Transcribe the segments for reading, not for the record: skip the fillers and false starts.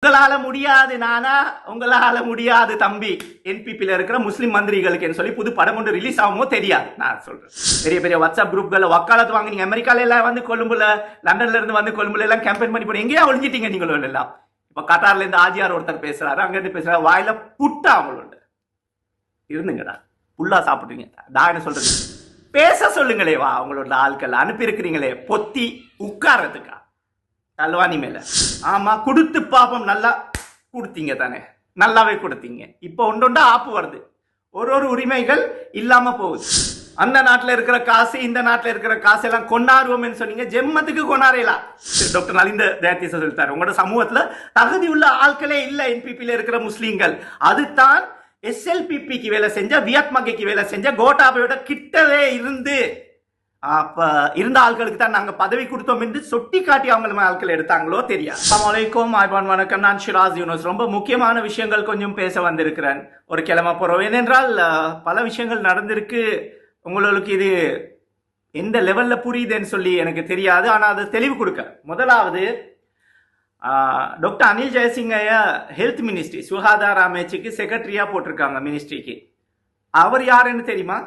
உங்களால முடியாது நானா, உங்களால முடியாது தம்பி. என்பிபில இருக்கிற முஸ்லிம் மந்திரிகளுக்கு சொல்லி புது படம் ஒன்று ரிலீஸ் ஆகுமோ தெரியாது. நான் சொல்றேன், பெரிய பெரிய வாட்ஸ்அப் குரூப்கள் வக்காலத்து வாங்க. நீங்க அமெரிக்கால எல்லாம் வந்து கொழும்புல, லண்டன்ல இருந்து வந்து கொழும்புல எல்லாம் கேம்பெயின் பண்ணி போய் எங்கேயா ஒழிஞ்சிட்டீங்க நீங்களும் எல்லாம். இப்ப கட்டார்ல இருந்து ஆஜியார் ஒருத்தர் பேசுறாரு, அங்க இருந்து பேசுறாரு, வாயில புட்டா அவங்களோட இருந்துங்கடா, புல்லா சாப்பிடுவீங்க. நான் என்ன சொல்றது, பேச சொல்லுங்களே, வா அவங்களோட ஆட்கள் அனுப்பி இருக்கிறீங்களே பொத்தி உட்கார்றதுக்கா தல்வானி மேல. ஆமா, கொடுத்து பாப்போம். நல்லா கொடுத்தீங்க தானே, நல்லாவே கொடுத்தீங்க. இப்ப ஒன்றொண்டா ஆப்பு வருது, ஒரு உரிமைகள் இல்லாம போகுது. அந்த நாட்டில் இருக்கிற காசு, இந்த நாட்டில் இருக்கிற காசு எல்லாம் கொண்டாடுவோம் சொன்னீங்க, ஜெம்மத்துக்கு கொண்டாடலாம். டாக்டர் நலிந்த ஜெயதீச சொல்லிட்டாரு, உங்களோட சமூகத்துல தகுதி உள்ள ஆட்களே இல்ல என்பிபில இருக்கிற முஸ்லீம்கள். அதுதான் எஸ்எல்பிபிக்கு வேலை செஞ்ச, வியட்மகைக்கு வேலை செஞ்ச கோட்டாபையோட கிட்டவே இருந்து அப்ப இருந்த ஆட்களுக்கு தான் நாங்க பதவி கொடுத்தோம் என்று சொட்டி காட்டி அவங்க ஆட்கள் எடுத்தாங்களோ தெரியாது. அஸ்ஸலாமு அலைக்கும், ஆய்வான் வணக்கம். நான் ஷிராஸ் யூனுஸ். ரொம்ப முக்கியமான விஷயங்கள் கொஞ்சம் பேச வந்திருக்கிறேன் ஒரு கிழமை போறோம். ஏனென்றால் பல விஷயங்கள் நடந்திருக்கு. உங்களுக்கு இது எந்த லெவல்ல புரியுதுன்னு சொல்லி எனக்கு தெரியாது, ஆனா அது தெளிவு கொடுக்க. முதலாவது, டாக்டர் அனில் ஜெயசிங்கைய ஹெல்த் மினிஸ்ட்ரி, சுகாதார அமைச்சுக்கு செக்ரட்டரியா போட்டிருக்காங்க மினிஸ்ட்ரிக்கு. அவர் யாருன்னு தெரியுமா?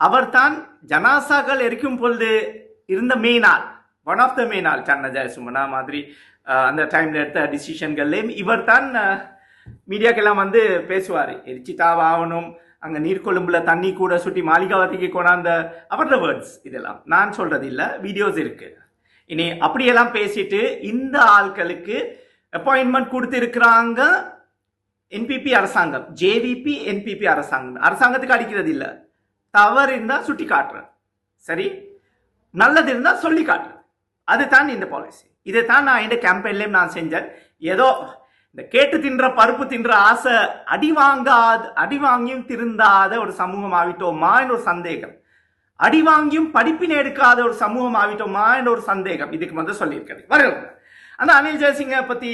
அவர் தான் ஜனாசாக்கள் எரிக்கும் பொழுது இருந்த மெயின் ஆள், ஒன் ஆஃப் த மெயின் ஆள். சன்ன ஜெயசுமனா மாதிரி அந்த டைம்ல எடுத்த டிசிஷன்கள்லேயும் இவர் தான் மீடியாக்கெல்லாம் வந்து பேசுவார். எரிச்சிட்டாவ ஆகணும், அங்கே நீர்கொழும்புல தண்ணி கூட சுட்டி மாளிகாவதிக்கு கொண்டாந்த அவரோட வேர்ட்ஸ். இதெல்லாம் நான் சொல்றது இல்லை, வீடியோஸ் இருக்கு. இனி அப்படியெல்லாம் பேசிட்டு இந்த ஆட்களுக்கு அப்பாயின்மெண்ட் கொடுத்து இருக்கிறாங்க என்பிபி அரசாங்கம், ஜேவிபி என்பிபி அரசாங்கம். அரசாங்கத்துக்கு அடிக்கிறது இல்லை, தவறு இருந்தா சுட்டி காட்டுறேன், சரி, நல்லது இருந்தா சொல்லி காட்டுறேன். அதுதான் இந்த பாலிசி. இதைத்தான் நான் இந்த கேம்பெயின்லயும் நான் செஞ்சேன். ஏதோ இந்த கேட்டு தின்ற பருப்பு தின்ற ஆசை அடி வாங்கியும் திருந்தாத ஒரு சமூகம் ஆகிட்டோமா என்ற ஒரு சந்தேகம், அடி வாங்கியும் படிப்பினை எடுக்காத ஒரு சமூகம் ஆகிட்டோமா என்ற ஒரு சந்தேகம் இதுக்கு வந்து சொல்லியிருக்கேன். வரல அந்த அனில் ஜெயசிங்கை பத்தி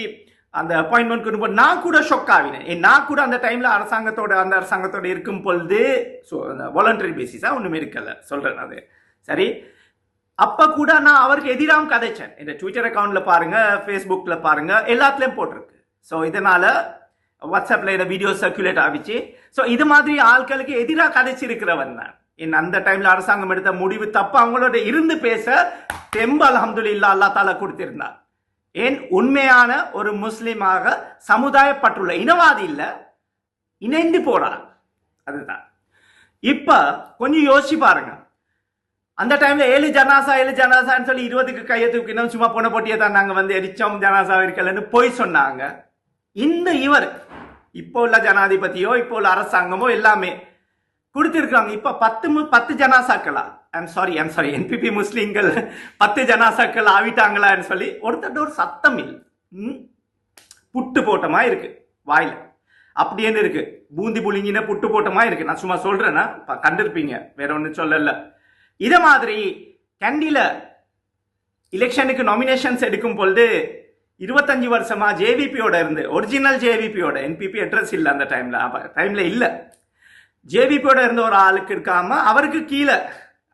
அந்த அப்பாயின்மெண்ட் கொடுக்கும் நான் கூட ஷொக் ஆகினேன். நான் கூட அந்த டைம்ல அரசாங்கத்தோட இருக்கும் பொழுது வாலண்டரி பேசிஸா ஒண்ணுமே இருக்கல சொல்றேன். அது சரி, அப்ப கூட நான் அவருக்கு எதிராக கதைச்சேன். இந்த ட்விட்டர் அக்கௌண்ட்ல பாருங்க, ஃபேஸ்புக்ல பாருங்க, எல்லாத்துலயும் போட்டிருக்கு. ஸோ இதனால வாட்ஸ்அப்ல இந்த வீடியோ சர்க்குலேட் ஆகிச்சு. ஸோ இது மாதிரி ஆட்களுக்கு எதிராக கதைச்சிருக்கிறவன் தான். அந்த டைம்ல அரசாங்கம் எடுத்த முடிவு தப்பு, அவங்களோட இருந்து பேச தெம்பு அல்ஹம்துலில்லாஹ் அல்லாஹ் தஆலா கொடுத்திருந்தார். ஏன் உண்மையான ஒரு முஸ்லிமாக சமுதாய பற்றுள்ள இனவாதி இல்ல, இணைந்து போறார். அதுதான். இப்ப கொஞ்சம் யோசிச்சு பாருங்க, அந்த டைம்ல 7 ஜனாசான்னு சொல்லி 20க்கு கையை தூக்கினோம், சும்மா பொண்ணை போட்டியை தான் நாங்க வந்து எரிச்சோம், ஜனாசா இருக்கலன்னு போய் சொன்னாங்க. இந்த இவர் இப்போ உள்ள ஜனாதிபதியோ இப்போ உள்ள அரசாங்கமோ எல்லாமே கொடுத்திருக்காங்க. இப்ப 10 ஜனாசாக்களா, ஐம் சாரி என்பிபி முஸ்லீம்கள் 10 ஜனாசாக்கள் ஆவிட்டாங்களான்னு சொல்லி ஒருத்தர் ஒரு சத்தம் இல்லை. புட்டு போட்டமா இருக்கு வாயில, அப்படின்னு இருக்கு. பூந்தி புளிங்கின புட்டு போட்டமா இருக்கு. நான் சும்மா சொல்றேன்னா கண்டிருப்பீங்க, வேற ஒண்ணு சொல்லல. இத மாதிரி கேண்டில எலெக்ஷனுக்கு நாமினேஷன்ஸ் எடுக்கும் பொழுது 25 வருஷமா ஜேவிபியோட இருந்து, ஒரிஜினல் ஜேவிபியோட, என்பிபி அட்ரஸ் இல்லை அந்த டைம்ல இல்ல, ஜேவிபியோட இருந்த ஒரு ஆளுக்கு இருக்காம அவருக்கு கீழே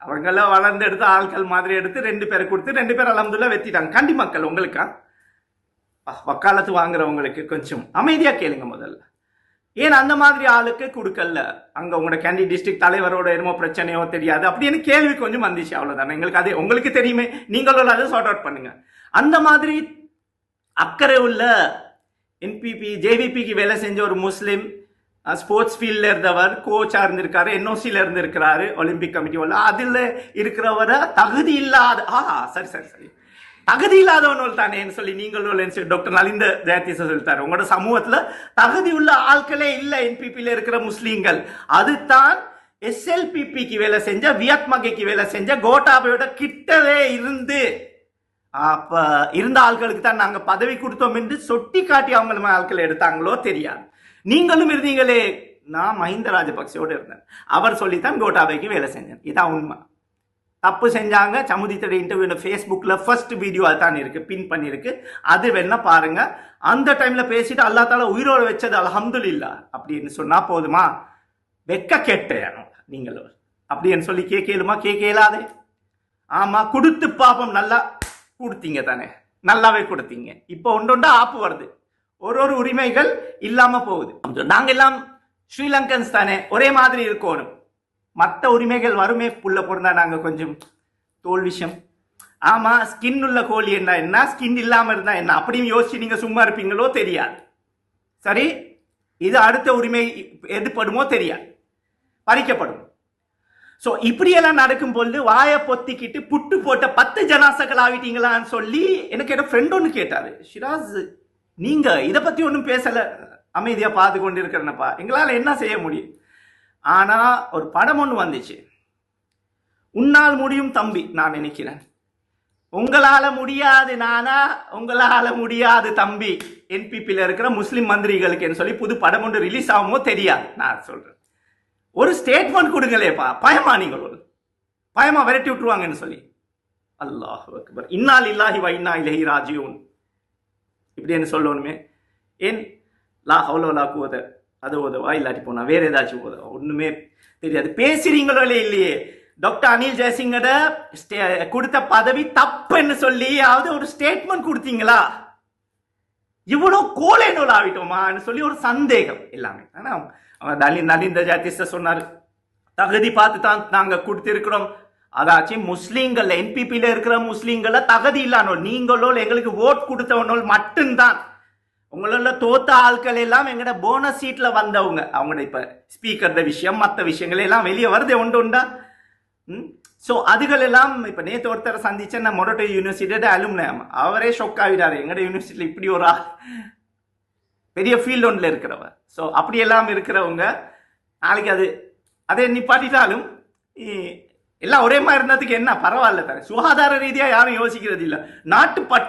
அவங்கள வளர்ந்து எடுத்த ஆட்கள் மாதிரி எடுத்து 2 பேரை கொடுத்து 2 பேர் அல்ஹம்துலில்லாஹ் வெத்திட்டாங்க. கண்டி மக்கள் உங்களுக்கா வக்காலத்து வாங்குறவங்களுக்கு கொஞ்சம் அமைதியா கேளுங்க முதல்ல. ஏன் அந்த மாதிரி ஆளுக்கு கொடுக்கல? அங்க உங்களோட கேண்டி டிஸ்ட்ரிக்ட் தலைவரோட என்னமோ பிரச்சனையோ தெரியாது அப்படின்னு கேள்வி கொஞ்சம் வந்துச்சு, அவ்வளவுதானே. எங்களுக்கு அது உங்களுக்கு தெரியுமே, நீங்களும் அதை சார்ட் அவுட் பண்ணுங்க. அந்த மாதிரி அக்கறை உள்ள என்பிபி ஜேவிபிக்கு வேலை செஞ்ச ஒரு முஸ்லிம், ஸ்போர்ட்ஸ் ஃபீல்ட்ல இருந்தவர், கோச்சா இருந்திருக்காரு, என்ஓசில இருந்திருக்கிறாரு, ஒலிம்பிக் கமிட்டி உள்ள, அதுல இருக்கிறவரை தகுதி இல்லாத சரி தகுதி இல்லாதவன் தானேன்னு சொல்லி நீங்களும் டாக்டர் நலிந்த ஜெயதீச சொல்லிட்டாரு, உங்களோட சமூகத்துல தகுதி உள்ள ஆட்களே இல்ல என்பிபில இருக்கிற முஸ்லீம்கள். அதுதான் எஸ்எல்பிபிக்கு வேலை செஞ்ச, வியட்மகைக்கு வேலை செஞ்ச கோட்டாபையோட கிட்டவே இருந்து அப்ப இருந்த ஆட்களுக்கு தான் நாங்க பதவி கொடுத்தோம் என்று சொட்டி காட்டி அவங்க ஆட்கள் எடுத்தாங்களோ தெரியாது. நீங்களும் இருந்தீங்களே, நான் மஹிந்த ராஜபக்சேவோட இருந்தேன், அவர் சொல்லித்தான் கோட்டாபைக்கு வேலை செஞ்சேன். இதான் உண்மை. தப்பு செஞ்சாங்க. சமுதித்தோட இன்டர்வியூ ஃபேஸ்புக்ல ஃபர்ஸ்ட் வீடியோ அதுதான் இருக்கு, பின் பண்ணிருக்கு, அது வேணா பாருங்க. அந்த டைம்ல பேசிட்டு அல்லாஹ் தஆலா உயிரோட வச்சது அல்ஹம்துலில்லாஹ் அப்படின்னு சொன்னா போதுமா? வெக்க கேட்டேன் நீங்களும் அப்படின்னு சொல்லி கேட்கலாதே. ஆமா, கொடுத்து பாப்போம். நல்லா கொடுத்தீங்க தானே, நல்லாவே கொடுத்தீங்க. இப்போ ஒன்றொண்டா ஆப்பு வருது, ஒரு உரிமைகள் இல்லாம போகுது. நாங்க எல்லாம் ஸ்ரீலங்கன்ஸ் தானே, ஒரே மாதிரி இருக்கணும். மற்ற உரிமைகள் வருமே புள்ள பிறந்தா நாங்க கொஞ்சம் தோல் விஷயம். ஆமா, ஸ்கின் உள்ள கோழி என்ன, ஸ்கின் இல்லாம இருந்தா என்ன, அப்படியும் யோசிச்சு நீங்க சும்மா இருப்பீங்களோ தெரியாது. சரி, இது அடுத்த உரிமை எதுப்படுமோ தெரியாது, பறிக்கப்படும். ஸோ இப்படியெல்லாம் நடக்கும் பொழுது வாயை பொத்திக்கிட்டு புட்டு போட்ட 10 ஜனாசகள் ஆகிட்டீங்களான்னு சொல்லி எனக்கு என்ன ஃப்ரெண்ட் ஒன்று கேட்டாரு, ஷிராஸ் நீங்க இதை பத்தி ஒன்றும் பேசல, அமைதியா பார்த்து கொண்டு இருக்கிறனப்பா, எங்களால் என்ன செய்ய முடியும். ஆனா ஒரு படம் ஒன்று வந்துச்சு, உன்னால் முடியும் தம்பி. நான் நினைக்கிறேன் உங்களால முடியாது நானா, உங்களால முடியாது தம்பி, என்பிபியில் இருக்கிற முஸ்லிம் மந்திரிகளுக்கு சொல்லி புது படம் ஒன்று ரிலீஸ் ஆகுமோ தெரியாது. நான் சொல்றேன், ஒரு ஸ்டேட்மெண்ட் கொடுங்களேப்பா, பயமா நீங்கள் ஒரு பயமா விரட்டி விட்டுருவாங்கன்னு சொல்லி. அல்லாஹ் அக்பர், இன்னா லில்லாஹி வ இன்னா இலைஹி ராஜிஊன் இப்படின்னு சொல்லணுமே. ஏன் லா ஹவ்ல வலா குவத அது ஓதவா, இல்லாட்டி போனா வேற ஏதாச்சும் ஓதவா, ஒண்ணுமே தெரியாது. பேசுறீங்களோ இல்லையே, டாக்டர் அனில் ஜெயசிங்கட கொடுத்த பதவி தப்புன்னு சொல்லி ஒரு ஸ்டேட்மெண்ட் கொடுத்தீங்களா? இவ்வளவு கோலேனோல் ஆகிட்டோமான்னு சொல்லி ஒரு சந்தேகம் எல்லாமே. ஆனா நலிந்த ஜாதிஸ்ட சொன்னாரு, தகுதி பார்த்து தான் நாங்க கொடுத்திருக்கிறோம். அதாச்சும் முஸ்லீம்கள் என்பிபியில இருக்கிற முஸ்லீம்கள தகுதி இல்லானோ, நீங்களோ எங்களுக்கு ஓட் கொடுத்தவனோ மட்டும்தான். உங்களோட தோத்த ஆட்கள் எல்லாம் எங்கட போனஸ் சீட்ல வந்தவங்க. அவங்களோட இப்ப ஸ்பீக்கர் விஷயம் மற்ற விஷயங்கள் எல்லாம் வெளியே வருது உண்டா. ஸோ அதுகள் எல்லாம் இப்ப நேற்று ஒருத்தரை சந்திச்சேன், மொரட்டோ யூனிவர்சிட்டியோட அலுமினி, அவரே ஷொக் ஆகிடாரு, எங்கட யூனிவர்சிட்டியில இப்படி ஒரு பெரிய ஃபீல்டு ஒன்றில் இருக்கிறவங்க. ஸோ அப்படியெல்லாம் இருக்கிறவங்க நாளைக்கு அதை நிப்பாட்டிட்டாலும் எல்லாம் ஒரே மாதிரி இருந்ததுக்கு என்ன பரவாயில்ல தானே. சுகாதார ரீதியாக யாரும் யோசிக்கிறது இல்லை. நாட்டு